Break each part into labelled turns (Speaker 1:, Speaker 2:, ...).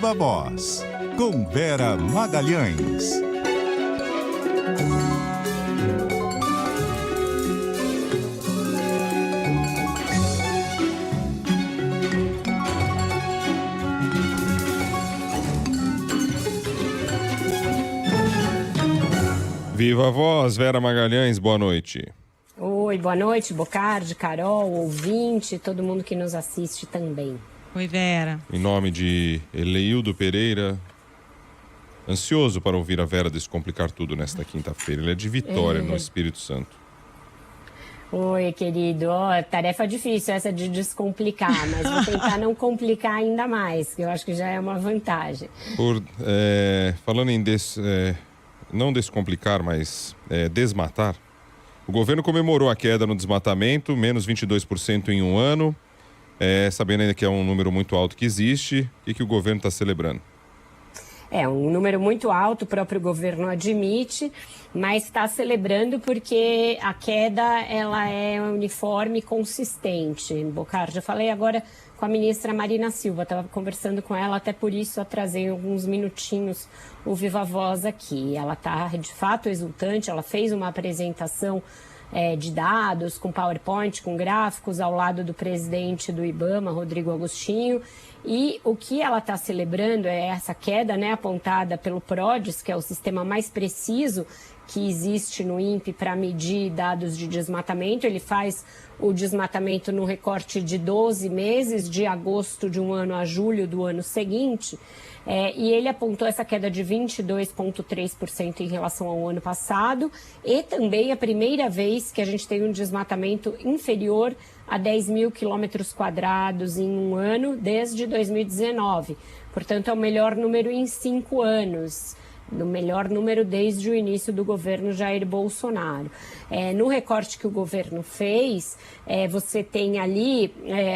Speaker 1: Viva Voz, com Vera Magalhães.
Speaker 2: Viva Voz, Vera Magalhães, boa noite.
Speaker 3: Oi, boa noite, Bocardi, Carol, ouvinte, todo mundo que nos assiste também.
Speaker 4: Oi, Vera.
Speaker 2: Em nome de Eleildo Pereira, ansioso para ouvir a Vera descomplicar tudo nesta quinta-feira. Ele é de Vitória, no Espírito Santo.
Speaker 3: Oi, querido. Tarefa difícil essa de descomplicar, mas vou tentar não complicar ainda mais, que eu acho que já é uma vantagem.
Speaker 2: Falando em não descomplicar, mas desmatar, o governo comemorou a queda no desmatamento, menos 22% em um ano, sabendo ainda que é um número muito alto que existe e que o governo está celebrando.
Speaker 3: É um número muito alto, o próprio governo admite, mas está celebrando porque a queda ela é uniforme e consistente. Bocardi, eu falei agora com a ministra Marina Silva, estava conversando com ela, até por isso atrasei alguns minutinhos o Viva Voz aqui. Ela está de fato exultante, ela fez uma apresentação de dados, com PowerPoint, com gráficos, ao lado do presidente do IBAMA, Rodrigo Agostinho. E o que ela está celebrando é essa queda, apontada pelo PRODES, que é o sistema mais preciso que existe no INPE para medir dados de desmatamento. Ele faz o desmatamento no recorte de 12 meses, de agosto de um ano a julho do ano seguinte. E ele apontou essa queda de 22,3% em relação ao ano passado e também a primeira vez que a gente tem um desmatamento inferior a 10 mil quilômetros quadrados em um ano desde 2019. Portanto, é o melhor número em 5 anos. No melhor número desde o início do governo Jair Bolsonaro. No recorte que o governo fez, você tem ali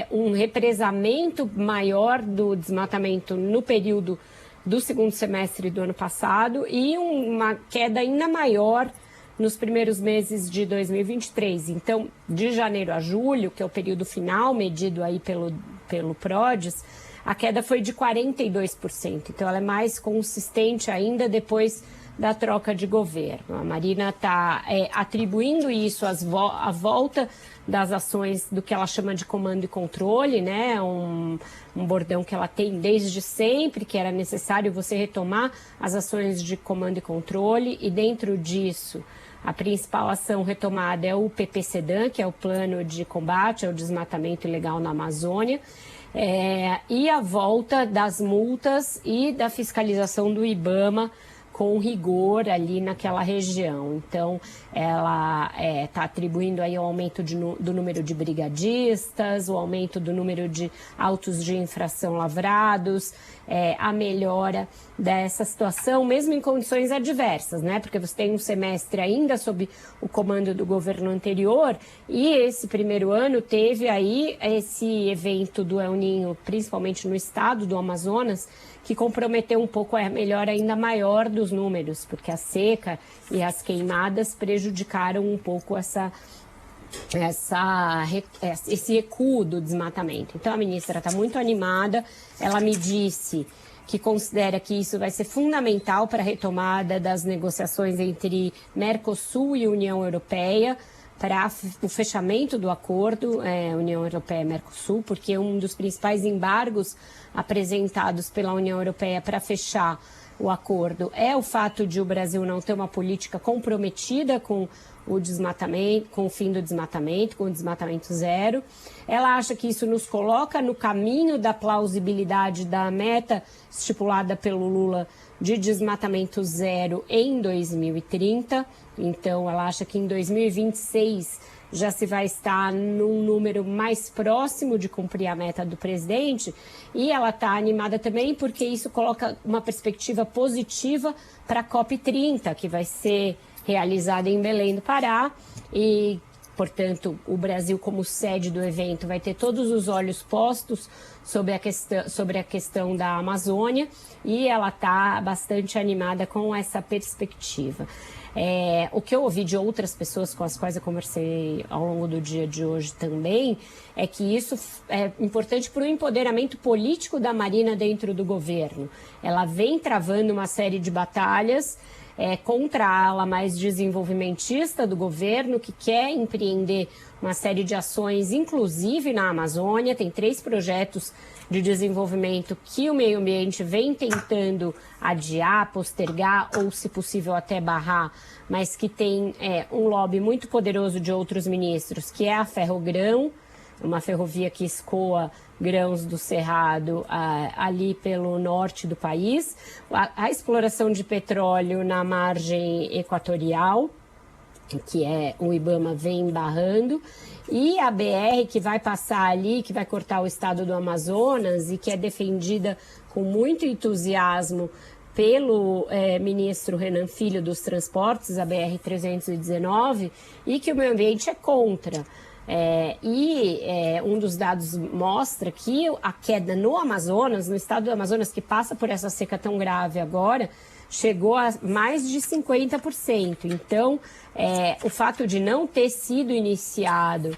Speaker 3: um represamento maior do desmatamento no período do segundo semestre do ano passado e uma queda ainda maior nos primeiros meses de 2023. Então, de janeiro a julho, que é o período final medido aí pelo PRODES, a queda foi de 42%, então ela é mais consistente ainda depois da troca de governo. A Marina está atribuindo isso à volta das ações do que ela chama de comando e controle, um bordão que ela tem desde sempre, que era necessário você retomar as ações de comando e controle, e dentro disso a principal ação retomada é o PPCDAM, que é o Plano de Combate ao Desmatamento Ilegal na Amazônia, e a volta das multas e da fiscalização do IBAMA com rigor ali naquela região. Então, ela está atribuindo aí o aumento do número de brigadistas, o aumento do número de autos de infração lavrados, a melhora dessa situação, mesmo em condições adversas, porque você tem um semestre ainda sob o comando do governo anterior e esse primeiro ano teve aí esse evento do El Niño, principalmente no estado do Amazonas, que comprometeu um pouco a melhora ainda maior dos números, porque a seca e as queimadas prejudicaram um pouco esse recuo do desmatamento. Então, a ministra está muito animada, ela me disse que considera que isso vai ser fundamental para a retomada das negociações entre Mercosul e União Europeia, para o fechamento do acordo União Europeia-Mercosul, porque um dos principais embargos apresentados pela União Europeia para fechar o acordo é o fato de o Brasil não ter uma política comprometida com o desmatamento, com o fim do desmatamento, com o desmatamento zero. Ela acha que isso nos coloca no caminho da plausibilidade da meta estipulada pelo Lula de desmatamento zero em 2030. Então, ela acha que em 2026 já se vai estar num número mais próximo de cumprir a meta do presidente. E ela está animada também porque isso coloca uma perspectiva positiva para a COP30, que vai ser realizada em Belém do Pará e portanto, o Brasil como sede do evento vai ter todos os olhos postos sobre a questão da Amazônia, e ela está bastante animada com essa perspectiva. O que eu ouvi de outras pessoas com as quais eu conversei ao longo do dia de hoje também é que isso é importante para o empoderamento político da Marina dentro do governo. Ela vem travando uma série de batalhas contra a ala mais desenvolvimentista do governo, que quer empreender uma série de ações, inclusive na Amazônia. Tem 3 projetos de desenvolvimento que o meio ambiente vem tentando adiar, postergar ou, se possível, até barrar, mas que tem um lobby muito poderoso de outros ministros, que é a Ferrogrão, uma ferrovia que escoa grãos do Cerrado ali pelo norte do país, a exploração de petróleo na margem equatorial, que o IBAMA vem barrando, e a BR que vai passar ali, que vai cortar o estado do Amazonas e que é defendida com muito entusiasmo pelo ministro Renan Filho dos Transportes, a BR-319, e que o meio ambiente é contra. Um dos dados mostra que a queda no Amazonas, no estado do Amazonas, que passa por essa seca tão grave agora, chegou a mais de 50%. Então, o fato de não ter sido iniciado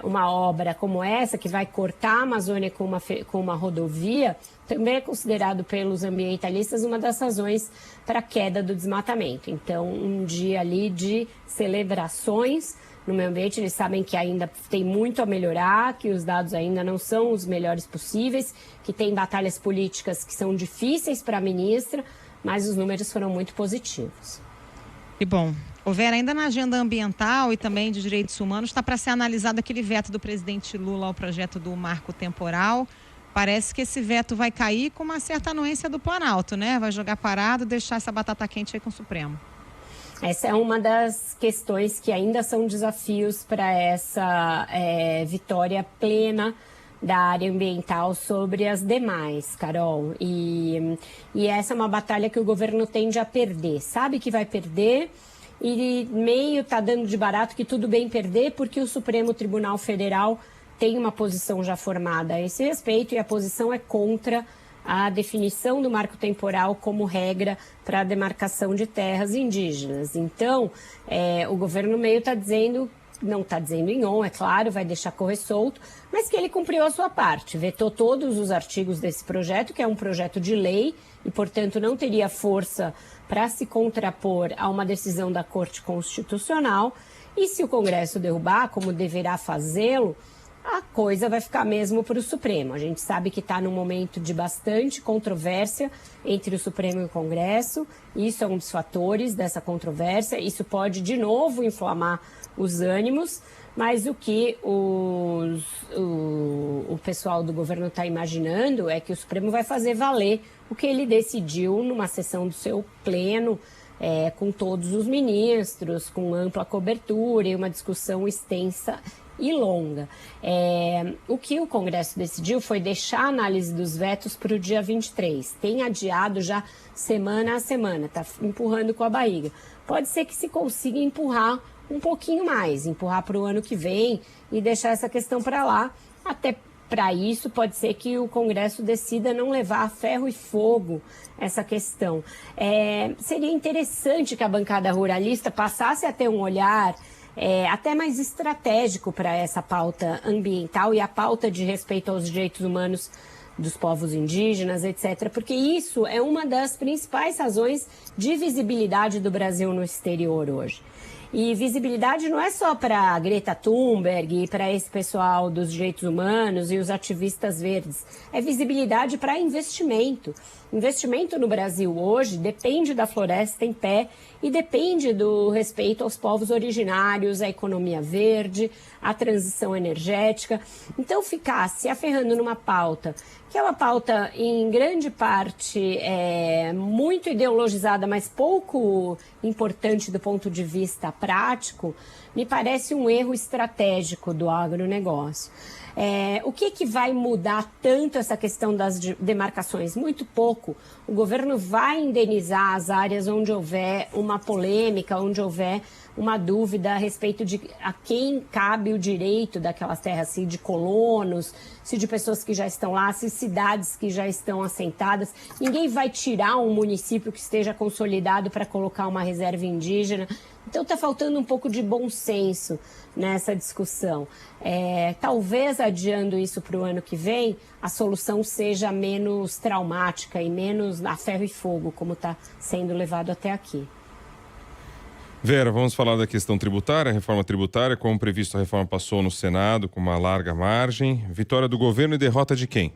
Speaker 3: uma obra como essa, que vai cortar a Amazônia com uma rodovia, também é considerado pelos ambientalistas uma das razões para a queda do desmatamento. Então, um dia ali de celebrações no meio ambiente. Eles sabem que ainda tem muito a melhorar, que os dados ainda não são os melhores possíveis, que tem batalhas políticas que são difíceis para a ministra, mas os números foram muito positivos.
Speaker 4: E bom, Vera, ainda na agenda ambiental e também de direitos humanos, está para ser analisado aquele veto do presidente Lula ao projeto do marco temporal. Parece que esse veto vai cair com uma certa anuência do Planalto, né? Vai jogar parado, deixar essa batata quente aí com o Supremo.
Speaker 3: Essa é uma das questões que ainda são desafios para essa vitória plena da área ambiental sobre as demais, Carol. E essa é uma batalha que o governo tende a perder. Sabe que vai perder e meio está dando de barato que tudo bem perder, porque o Supremo Tribunal Federal tem uma posição já formada a esse respeito, e a posição é contra a definição do marco temporal como regra para a demarcação de terras indígenas. Então, o governo meio está dizendo, não está dizendo em on, é claro, vai deixar correr solto, mas que ele cumpriu a sua parte, vetou todos os artigos desse projeto, que é um projeto de lei e, portanto, não teria força para se contrapor a uma decisão da Corte Constitucional. E se o Congresso derrubar, como deverá fazê-lo, a coisa vai ficar mesmo para o Supremo. A gente sabe que está num momento de bastante controvérsia entre o Supremo e o Congresso. Isso é um dos fatores dessa controvérsia. Isso pode, de novo, inflamar os ânimos. Mas o que o pessoal do governo está imaginando é que o Supremo vai fazer valer o que ele decidiu numa sessão do seu pleno, com todos os ministros, com ampla cobertura e uma discussão extensa e longa. O que o Congresso decidiu foi deixar a análise dos vetos para o dia 23. Tem adiado já semana a semana, está empurrando com a barriga. Pode ser que se consiga empurrar um pouquinho mais, empurrar para o ano que vem e deixar essa questão para lá. Até para isso, pode ser que o Congresso decida não levar a ferro e fogo essa questão. Seria interessante que a bancada ruralista passasse a ter um olhar até mais estratégico para essa pauta ambiental e a pauta de respeito aos direitos humanos dos povos indígenas, etc., porque isso é uma das principais razões de visibilidade do Brasil no exterior hoje. E visibilidade não é só para Greta Thunberg e para esse pessoal dos direitos humanos e os ativistas verdes. É visibilidade para investimento. Investimento no Brasil hoje depende da floresta em pé e depende do respeito aos povos originários, à economia verde, à transição energética. Então, ficar se aferrando numa pauta, que é uma pauta em grande parte muito ideologizada, mas pouco importante do ponto de vista prático, me parece um erro estratégico do agronegócio. O que vai mudar tanto essa questão das demarcações? Muito pouco. O governo vai indenizar as áreas onde houver uma polêmica, onde houver uma dúvida a respeito de a quem cabe o direito daquelas terras, se de colonos, se de pessoas que já estão lá, se cidades que já estão assentadas. Ninguém vai tirar um município que esteja consolidado para colocar uma reserva indígena. Então está faltando um pouco de bom senso nessa discussão. Talvez adiando isso para o ano que vem, a solução seja menos traumática e menos a ferro e fogo, como está sendo levado até aqui.
Speaker 2: Vera, vamos falar da questão tributária, a reforma tributária. Como previsto, a reforma passou no Senado com uma larga margem. Vitória do governo e derrota de quem?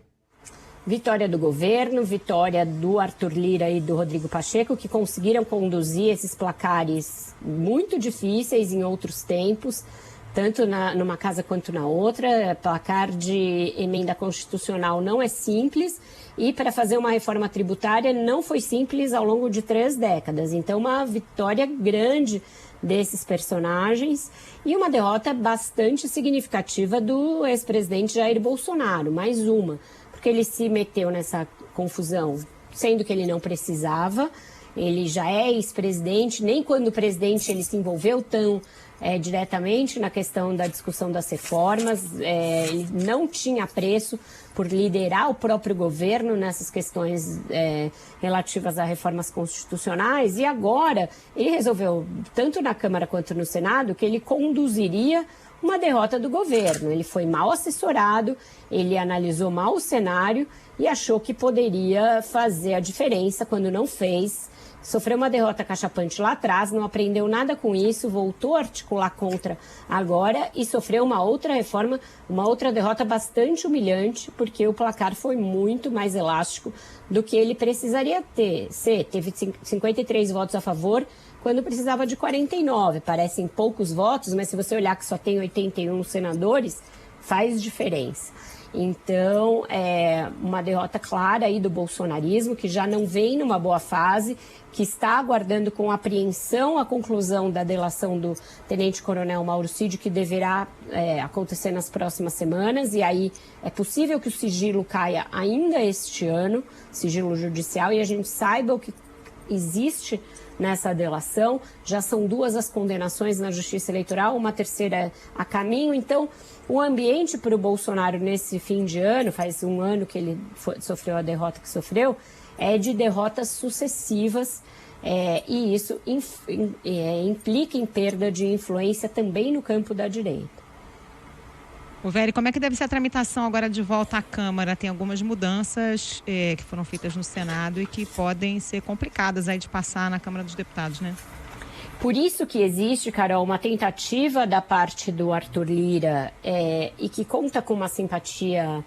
Speaker 3: Vitória do governo, vitória do Arthur Lira e do Rodrigo Pacheco, que conseguiram conduzir esses placares muito difíceis em outros tempos, tanto numa casa quanto na outra. Placar de emenda constitucional não é simples e para fazer uma reforma tributária não foi simples ao longo de 3 décadas. Então, uma vitória grande desses personagens e uma derrota bastante significativa do ex-presidente Jair Bolsonaro, mais uma. Porque ele se meteu nessa confusão, sendo que ele não precisava. Ele já é ex-presidente, nem quando presidente ele se envolveu tão diretamente na questão da discussão das reformas. Ele não tinha apreço por liderar o próprio governo nessas questões relativas a reformas constitucionais. E agora ele resolveu, tanto na Câmara quanto no Senado, que ele conduziria uma derrota do governo. Ele foi mal assessorado, ele analisou mal o cenário e achou que poderia fazer a diferença quando não fez. Sofreu uma derrota cachapante lá atrás, não aprendeu nada com isso, voltou a articular contra agora e sofreu uma outra reforma, uma outra derrota bastante humilhante, porque o placar foi muito mais elástico do que ele precisaria ter. Teve 53 votos a favor, quando precisava de 49. Parecem poucos votos, mas se você olhar que só tem 81 senadores, faz diferença. Então, uma derrota clara aí do bolsonarismo, que já não vem numa boa fase, que está aguardando com apreensão a conclusão da delação do tenente-coronel Mauro Cid, que deverá acontecer nas próximas semanas, e aí é possível que o sigilo caia ainda este ano, sigilo judicial, e a gente saiba o que existe nessa delação. Já são 2 as condenações na Justiça Eleitoral, uma terceira a caminho. Então, o ambiente para o Bolsonaro nesse fim de ano, faz um ano que ele sofreu a derrota que sofreu, é de derrotas sucessivas, e isso implica em perda de influência também no campo da direita.
Speaker 4: Vera, como é que deve ser a tramitação agora de volta à Câmara? Tem algumas mudanças que foram feitas no Senado e que podem ser complicadas aí de passar na Câmara dos Deputados, né?
Speaker 3: Por isso que existe, Carol, uma tentativa da parte do Arthur Lira e que conta com uma simpatia,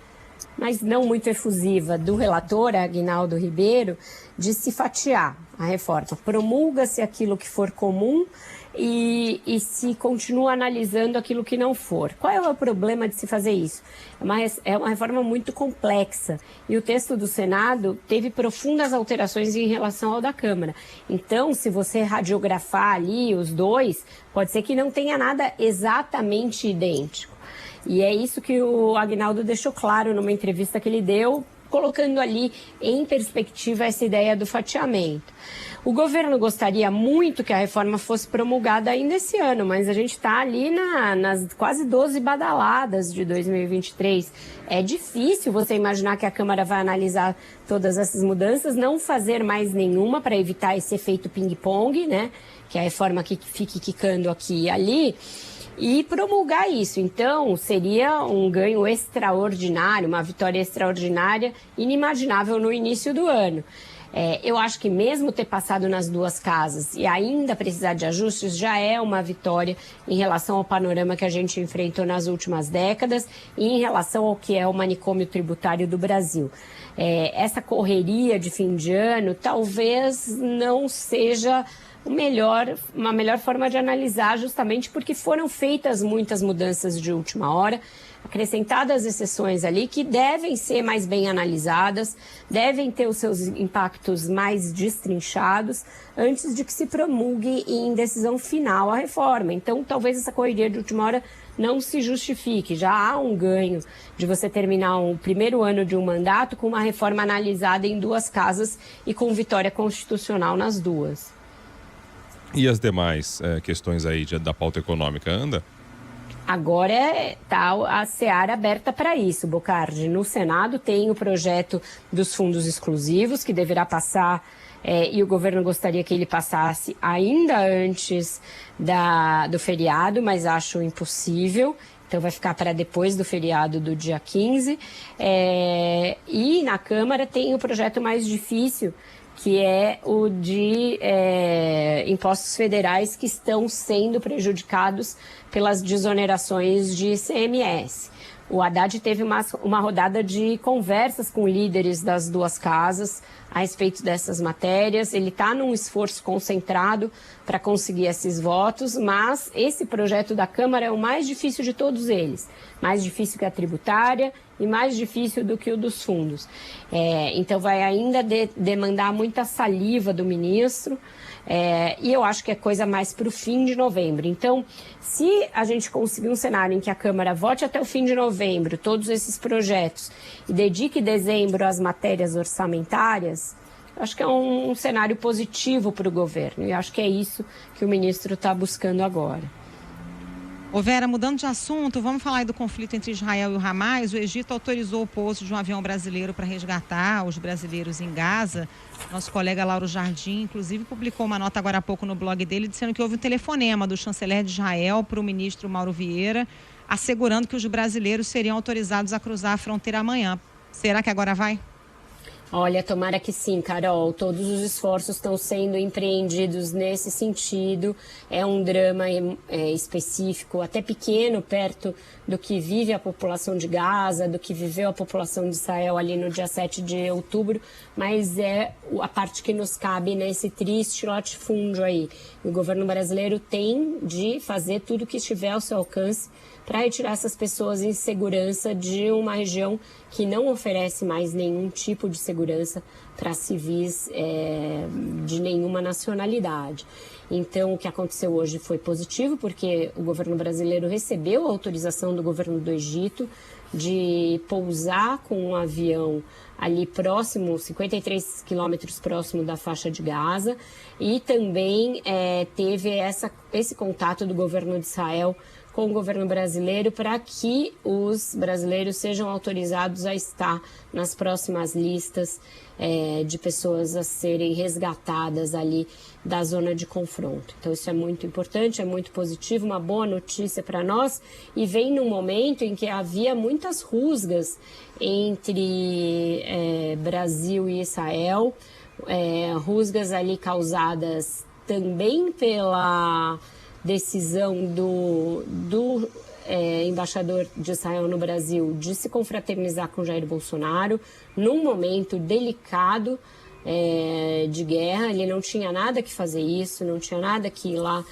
Speaker 3: mas não muito efusiva, do relator Aguinaldo Ribeiro, de se fatiar a reforma. Promulga-se aquilo que for comum e se continua analisando aquilo que não for. Qual é o problema de se fazer isso? É uma reforma muito complexa e o texto do Senado teve profundas alterações em relação ao da Câmara. Então, se você radiografar ali os dois, pode ser que não tenha nada exatamente idêntico. E é isso que o Aguinaldo deixou claro numa entrevista que ele deu, colocando ali em perspectiva essa ideia do fatiamento. O governo gostaria muito que a reforma fosse promulgada ainda esse ano, mas a gente está ali nas quase 12 badaladas de 2023. É difícil você imaginar que a Câmara vai analisar todas essas mudanças, não fazer mais nenhuma para evitar esse efeito ping-pong, né? Que é a reforma que fique quicando aqui e ali, e promulgar isso. Então, seria um ganho extraordinário, uma vitória extraordinária, inimaginável no início do ano. Eu acho que mesmo ter passado nas 2 casas e ainda precisar de ajustes já é uma vitória em relação ao panorama que a gente enfrentou nas últimas décadas e em relação ao que é o manicômio tributário do Brasil. Essa correria de fim de ano talvez não seja uma melhor forma de analisar, justamente porque foram feitas muitas mudanças de última hora, acrescentadas exceções ali que devem ser mais bem analisadas, devem ter os seus impactos mais destrinchados antes de que se promulgue em decisão final a reforma. Então, talvez essa correria de última hora não se justifique. Já há um ganho de você terminar o primeiro ano de um mandato com uma reforma analisada em 2 casas e com vitória constitucional nas 2.
Speaker 2: E as demais questões aí da pauta econômica, anda?
Speaker 3: Agora está a seara aberta para isso, Bocardi. No Senado tem o projeto dos fundos exclusivos, que deverá passar, e o governo gostaria que ele passasse ainda antes do feriado, mas acho impossível. Então vai ficar para depois do feriado do dia 15. E na Câmara tem o projeto mais difícil, que é o de impostos federais que estão sendo prejudicados pelas desonerações de ICMS. O Haddad teve uma rodada de conversas com líderes das duas casas a respeito dessas matérias. Ele está num esforço concentrado para conseguir esses votos, mas esse projeto da Câmara é o mais difícil de todos eles. Mais difícil que a tributária e mais difícil do que o dos fundos. Então vai ainda demandar muita saliva do ministro. E eu acho que é coisa mais para o fim de novembro. Então, se a gente conseguir um cenário em que a Câmara vote até o fim de novembro todos esses projetos e dedique dezembro às matérias orçamentárias, acho que é um cenário positivo para o governo. E acho que é isso que o ministro está buscando agora.
Speaker 4: Ô Vera, mudando de assunto, vamos falar aí do conflito entre Israel e o Hamas. O Egito autorizou o pouso de um avião brasileiro para resgatar os brasileiros em Gaza. Nosso colega Lauro Jardim, inclusive, publicou uma nota agora há pouco no blog dele, dizendo que houve um telefonema do chanceler de Israel para o ministro Mauro Vieira, assegurando que os brasileiros seriam autorizados a cruzar a fronteira amanhã. Será que agora vai?
Speaker 3: Olha, tomara que sim, Carol. Todos os esforços estão sendo empreendidos nesse sentido. É um drama específico, até pequeno, perto do que vive a população de Gaza, do que viveu a população de Israel ali no dia 7 de outubro, mas é a parte que nos cabe nesse triste latifúndio aí. O governo brasileiro tem de fazer tudo o que estiver ao seu alcance para retirar essas pessoas em segurança de uma região que não oferece mais nenhum tipo de segurança para civis de nenhuma nacionalidade. Então, o que aconteceu hoje foi positivo, porque o governo brasileiro recebeu a autorização do governo do Egito de pousar com um avião ali próximo, 53 quilômetros próximo da faixa de Gaza, e também teve esse contato do governo de Israel com o governo brasileiro para que os brasileiros sejam autorizados a estar nas próximas listas de pessoas a serem resgatadas ali da zona de confronto. Então isso é muito importante, é muito positivo, uma boa notícia para nós, e vem num momento em que havia muitas rusgas entre Brasil e Israel, rusgas ali causadas também pela decisão do embaixador de Israel no Brasil de se confraternizar com Jair Bolsonaro num momento delicado de guerra. Ele não tinha nada que fazer isso, não tinha nada que ir lá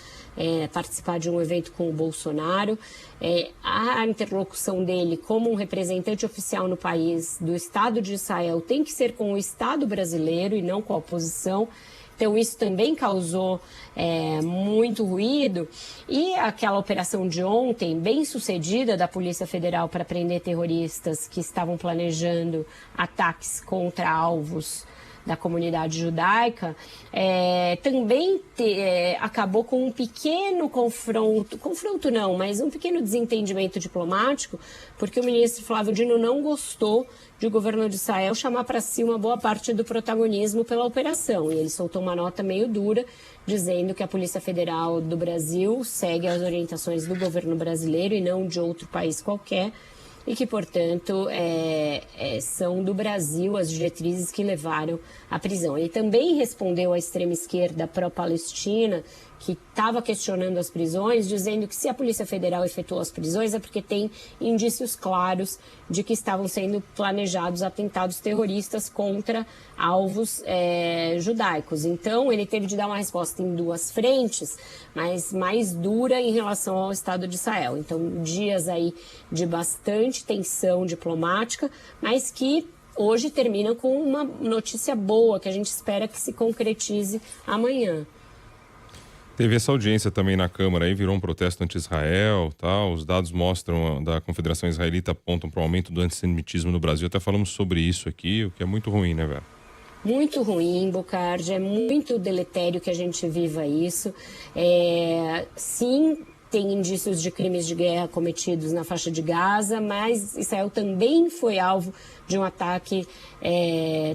Speaker 3: participar de um evento com o Bolsonaro. A interlocução dele como um representante oficial no país do Estado de Israel tem que ser com o Estado brasileiro e não com a oposição. Então, isso também causou muito ruído. E aquela operação de ontem, bem sucedida da Polícia Federal para prender terroristas que estavam planejando ataques contra alvos da comunidade judaica, também acabou com um pequeno confronto não, mas um pequeno desentendimento diplomático, porque o ministro Flávio Dino não gostou de o governo de Israel chamar para si uma boa parte do protagonismo pela operação. E ele soltou uma nota meio dura, dizendo que a Polícia Federal do Brasil segue as orientações do governo brasileiro e não de outro país qualquer, e que, portanto, são do Brasil as diretrizes que levaram à prisão. Ele também respondeu à extrema-esquerda pró-Palestina, que estava questionando as prisões, dizendo que se a Polícia Federal efetuou as prisões é porque tem indícios claros de que estavam sendo planejados atentados terroristas contra alvos judaicos. Então, ele teve de dar uma resposta em duas frentes, mas mais dura em relação ao Estado de Israel. Então, dias aí de bastante tensão diplomática, mas que hoje terminam com uma notícia boa, que a gente espera que se concretize amanhã.
Speaker 2: Teve essa audiência também na Câmara, aí virou um protesto anti-Israel, tal. Os dados da Confederação Israelita apontam para o aumento do antissemitismo no Brasil. Até falamos sobre isso aqui, o que é muito ruim, né, Vera?
Speaker 3: muito ruim, Bocardi, é muito deletério que a gente viva isso. Sim, tem indícios de crimes de guerra cometidos na faixa de Gaza, mas Israel também foi alvo de um ataque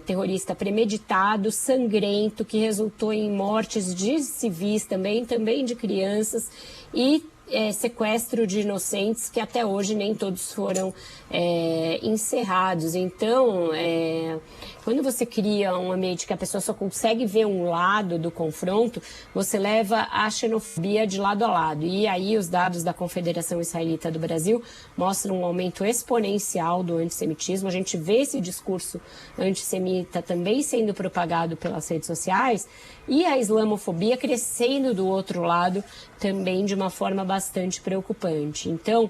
Speaker 3: terrorista premeditado, sangrento, que resultou em mortes de civis também de crianças e sequestro de inocentes, que até hoje nem todos foram encerrados. Então, quando você cria um ambiente que a pessoa só consegue ver um lado do confronto, você leva a xenofobia de lado a lado. E aí os dados da Confederação Israelita do Brasil mostram um aumento exponencial do antissemitismo. A gente vê esse discurso antissemita também sendo propagado pelas redes sociais e a islamofobia crescendo do outro lado também de uma forma bastante preocupante. Então,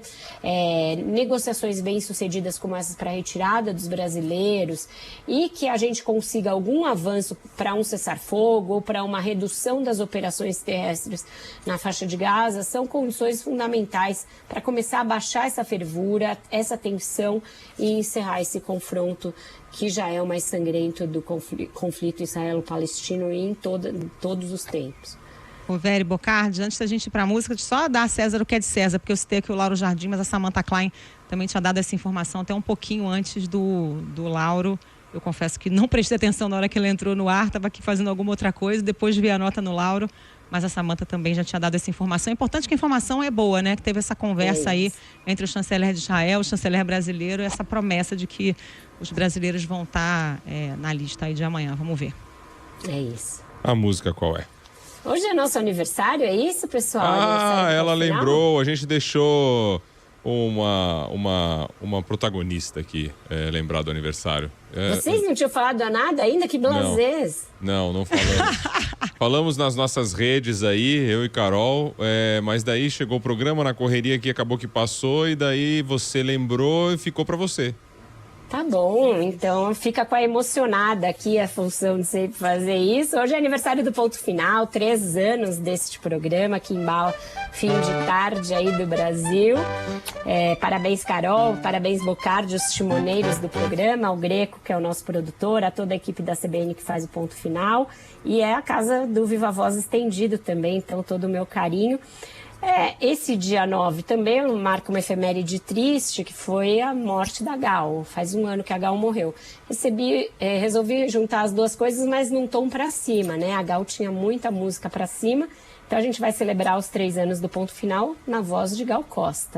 Speaker 3: negociações bem-sucedidas como essas para a retirada dos brasileiros e que a gente consiga algum avanço para um cessar-fogo ou para uma redução das operações terrestres na faixa de Gaza são condições fundamentais para começar a baixar essa fervura, essa tensão e encerrar esse confronto que já é o mais sangrento do conflito israelo-palestino em todos os tempos.
Speaker 4: Véry, Bocardi, antes da gente ir para a música, só dar a César o que é de César, porque eu citei aqui o Lauro Jardim, mas a Samantha Klein também tinha dado essa informação até um pouquinho antes do Lauro. Eu confesso que não prestei atenção na hora que ele entrou no ar, estava aqui fazendo alguma outra coisa, depois vi a nota no Lauro, mas a Samantha também já tinha dado essa informação. É importante que a informação é boa, né? Que teve essa conversa aí entre o chanceler de Israel, o chanceler brasileiro, essa promessa de que os brasileiros vão estar na lista aí de amanhã. Vamos ver.
Speaker 3: É isso.
Speaker 2: A música qual é?
Speaker 3: Hoje é nosso aniversário, é isso, pessoal?
Speaker 2: Ela lembrou, a gente deixou uma protagonista aqui lembrar do aniversário.
Speaker 3: Vocês não tinham falado nada ainda? Que blasés!
Speaker 2: Não falamos. Falamos nas nossas redes aí, eu e Carol, mas daí chegou o programa na correria que acabou que passou e daí você lembrou e ficou pra você.
Speaker 3: Tá bom, então fica com a emocionada aqui a função de sempre fazer isso. Hoje é aniversário do Ponto Final, 3 anos deste programa que embala fim de tarde aí do Brasil. Parabéns, Carol, parabéns, Bocardi, os timoneiros do programa, ao Greco, que é o nosso produtor, a toda a equipe da CBN que faz o Ponto Final. E é a casa do Viva Voz estendido também, então todo o meu carinho. Esse dia 9 também marca uma efeméride triste, que foi a morte da Gal. Faz 1 ano que a Gal morreu. Resolvi juntar as duas coisas, mas num tom pra cima, né? A Gal tinha muita música pra cima, então a gente vai celebrar os 3 anos do Ponto Final na voz de Gal Costa.